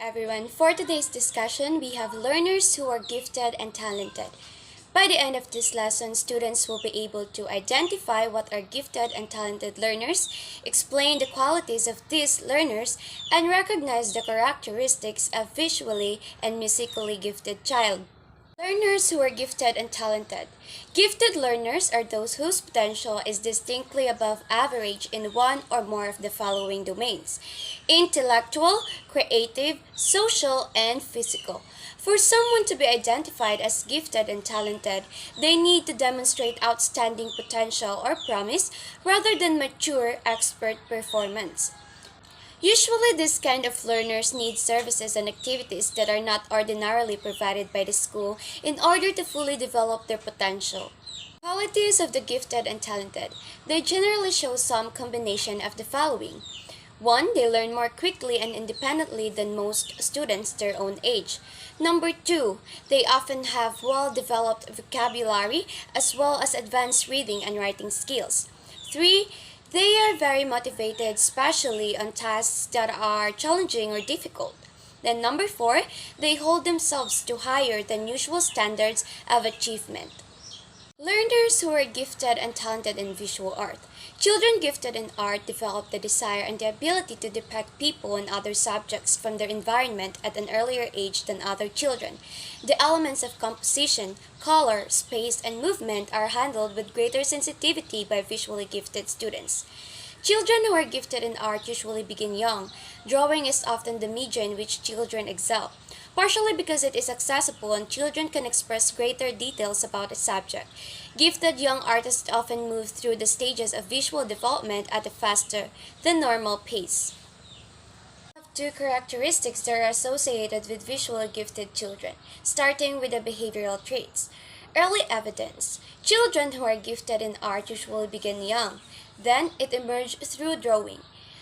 Everyone. For today's discussion, we have learners who are gifted and talented. By the end of this lesson, students will be able to identify what are gifted and talented learners, explain the qualities of these learners, and recognize the characteristics of visually and musically gifted child. Learners who are gifted and talented. Gifted learners are those whose potential is distinctly above average in one or more of the following domains: intellectual, creative, social, and physical. For someone to be identified as gifted and talented, they need to demonstrate outstanding potential or promise rather than mature expert performance. Usually, this kind of learners need services and activities that are not ordinarily provided by the school in order to fully develop their potential. Qualities of the gifted and talented. They generally show some combination of the following. 1. They learn more quickly and independently than most students their own age. Number 2. They often have well-developed vocabulary as well as advanced reading and writing skills. 3. They are very motivated, especially on tasks that are challenging or difficult. Then number 4, they hold themselves to higher than usual standards of achievement. Learners who are gifted and talented in visual art. Children gifted in art develop the desire and the ability to depict people and other subjects from their environment at an earlier age than other children. The elements of composition, color, space, and movement are handled with greater sensitivity by visually gifted students. Children who are gifted in art usually begin young. Drawing is often the medium in which children excel, partially because it is accessible and children can express greater details about a subject. Gifted young artists often move through the stages of visual development at a faster than normal pace. Two characteristics that are associated with visually gifted children, starting with the behavioral traits. Early evidence. Children who are gifted in art usually begin young. Then it emerges through drawing.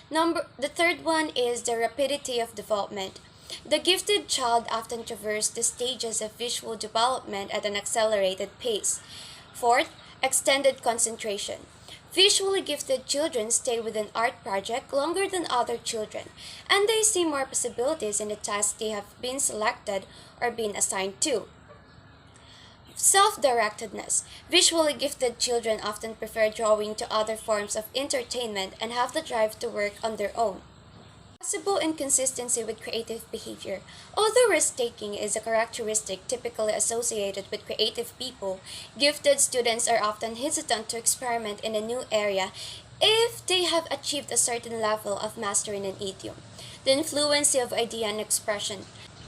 The third one is the rapidity of development. The gifted child often traverses the stages of visual development at an accelerated pace. Fourth, extended concentration. Visually gifted children stay with an art project longer than other children, and they see more possibilities in the tasks they have been selected or been assigned to. Self-directedness. Visually gifted children often prefer drawing to other forms of entertainment and have the drive to work on their own. Possible inconsistency with creative behavior. Although risk-taking is a characteristic typically associated with creative people, gifted students are often hesitant to experiment in a new area if they have achieved a certain level of mastery in an idiom. The fluency of idea and expression.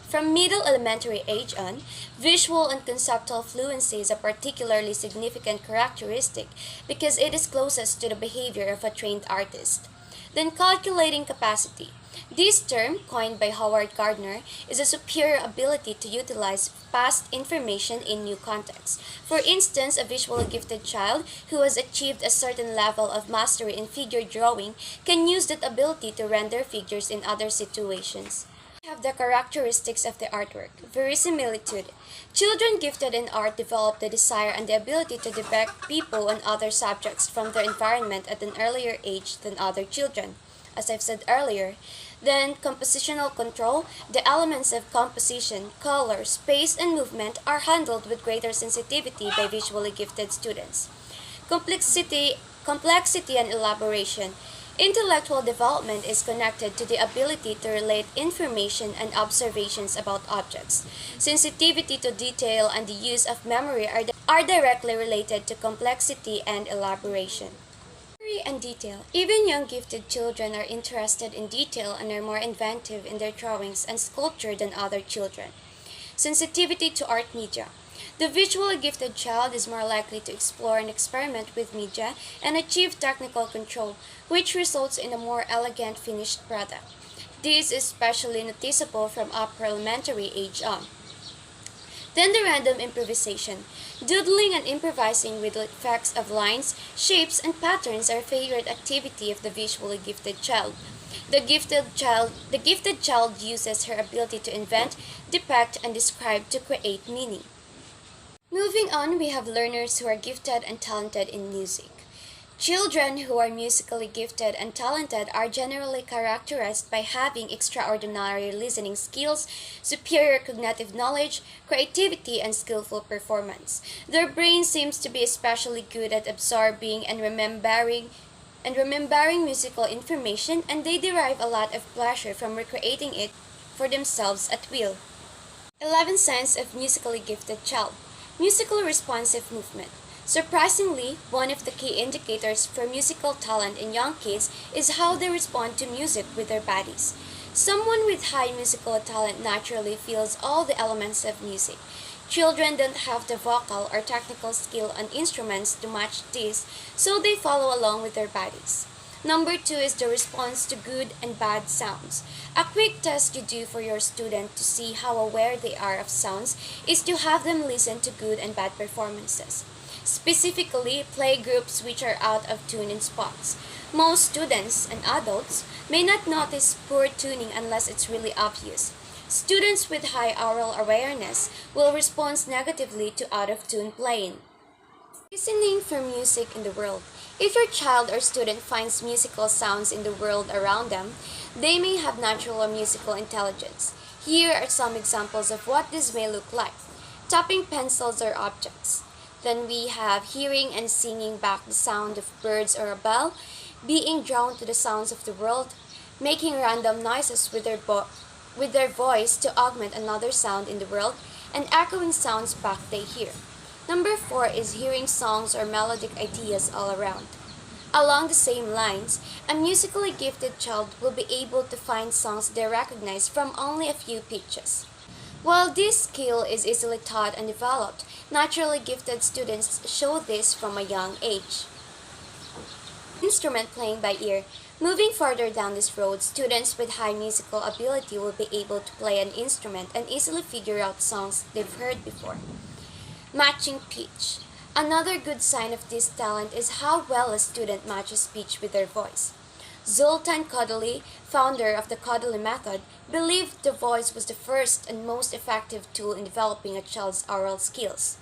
From middle elementary age on, visual and conceptual fluency is a particularly significant characteristic because it is closest to the behavior of a trained artist. Then calculating capacity. This term, coined by Howard Gardner, is a superior ability to utilize past information in new contexts. For instance, a visually gifted child who has achieved a certain level of mastery in figure drawing can use that ability to render figures in other situations. Have the characteristics of the artwork. Verisimilitude. Children gifted in art develop the desire and the ability to depict people and other subjects from their environment at an earlier age than other children, as I've said earlier. Then, compositional control. The elements of composition, color, space, and movement are handled with greater sensitivity by visually gifted students. Complexity and elaboration. Intellectual development is connected to the ability to relate information and observations about objects. Sensitivity to detail and the use of memory are directly related to complexity and elaboration. Memory and detail. Even young gifted children are interested in detail and are more inventive in their drawings and sculpture than other children. Sensitivity to art media. The visually gifted child is more likely to explore and experiment with media and achieve technical control, which results in a more elegant finished product. This is especially noticeable from upper elementary age on. Then the random improvisation. Doodling and improvising with the effects of lines, shapes, and patterns are a favorite activity of the visually gifted child. The gifted child uses her ability to invent, depict, and describe to create meaning. Moving on, we have learners who are gifted and talented in music. Children who are musically gifted and talented are generally characterized by having extraordinary listening skills, superior cognitive knowledge, creativity, and skillful performance. Their brain seems to be especially good at absorbing and remembering musical information, and they derive a lot of pleasure from recreating it for themselves at will. 11 signs of musically gifted child. Musical responsive movement. Surprisingly, one of the key indicators for musical talent in young kids is how they respond to music with their bodies. Someone with high musical talent naturally feels all the elements of music. Children don't have the vocal or technical skill on instruments to match this, so they follow along with their bodies. Number two is the response to good and bad sounds. A quick test you do for your student to see how aware they are of sounds is to have them listen to good and bad performances. Specifically, play groups which are out of tune in spots. Most students and adults may not notice poor tuning unless it's really obvious. Students with high aural awareness will respond negatively to out of tune playing. Listening for music in the world. If your child or student finds musical sounds in the world around them, they may have natural musical intelligence. Here are some examples of what this may look like. Tapping pencils or objects. Then we have hearing and singing back the sound of birds or a bell, being drawn to the sounds of the world, making random noises with their voice to augment another sound in the world, and echoing sounds back they hear. Number 4 is hearing songs or melodic ideas all around. Along the same lines, a musically gifted child will be able to find songs they recognize from only a few pitches. While this skill is easily taught and developed, naturally gifted students show this from a young age. Instrument playing by ear. Moving further down this road, students with high musical ability will be able to play an instrument and easily figure out songs they've heard before. Matching pitch. Another good sign of this talent is how well a student matches pitch with their voice. Zoltan Kodaly, founder of the Kodaly method, believed the voice was the first and most effective tool in developing a child's oral skills.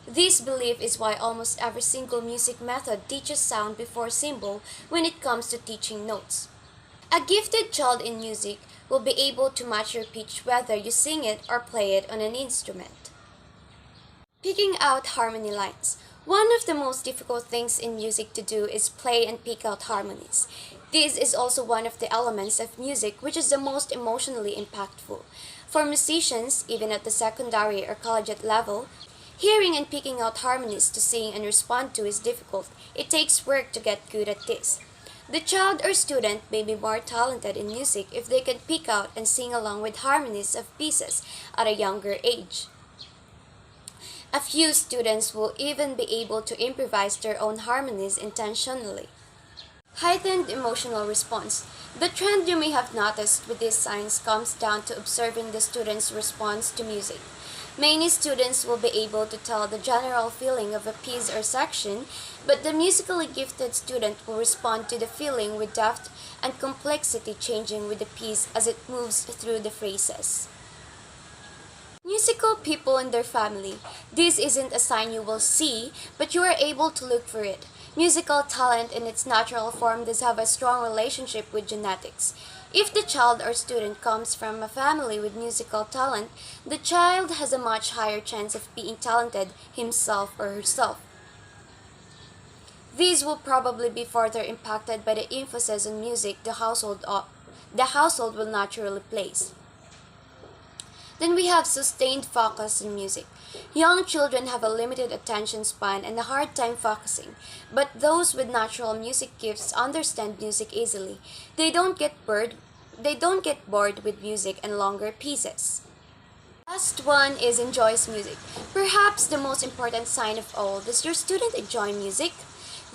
This belief is why almost every single music method teaches sound before symbol when it comes to teaching notes. A gifted child in music will be able to match your pitch whether you sing it or play it on an instrument. Picking out harmony lines. One of the most difficult things in music to do is play and pick out harmonies. This is also one of the elements of music which is the most emotionally impactful. For musicians, even at the secondary or collegiate level, hearing and picking out harmonies to sing and respond to is difficult. It takes work to get good at this. The child or student may be more talented in music if they can pick out and sing along with harmonies of pieces at a younger age. A few students will even be able to improvise their own harmonies intentionally. Heightened emotional response. The trend you may have noticed with these signs comes down to observing the student's response to music. Many students will be able to tell the general feeling of a piece or section, but the musically gifted student will respond to the feeling with depth and complexity changing with the piece as it moves through the phrases. Musical people and their family. This isn't a sign you will see, but you are able to look for it. Musical talent in its natural form does have a strong relationship with genetics. If the child or student comes from a family with musical talent, the child has a much higher chance of being talented himself or herself. These will probably be further impacted by the emphasis on music the household will naturally place. Then we have sustained focus in music. Young children have a limited attention span and a hard time focusing, but those with natural music gifts understand music easily. They don't get bored with music and longer pieces. Last one is enjoys music. Perhaps the most important sign of all, does your student enjoy music?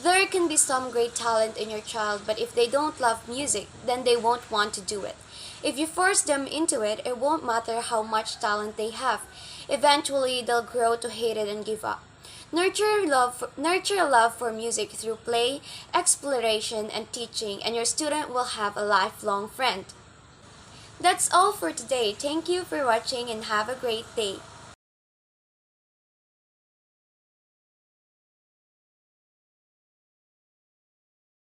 There can be some great talent in your child, but if they don't love music, then they won't want to do it. If you force them into it, it won't matter how much talent they have. Eventually, they'll grow to hate it and give up. Nurture a love for music through play, exploration, and teaching, and your student will have a lifelong friend. That's all for today. Thank you for watching and have a great day.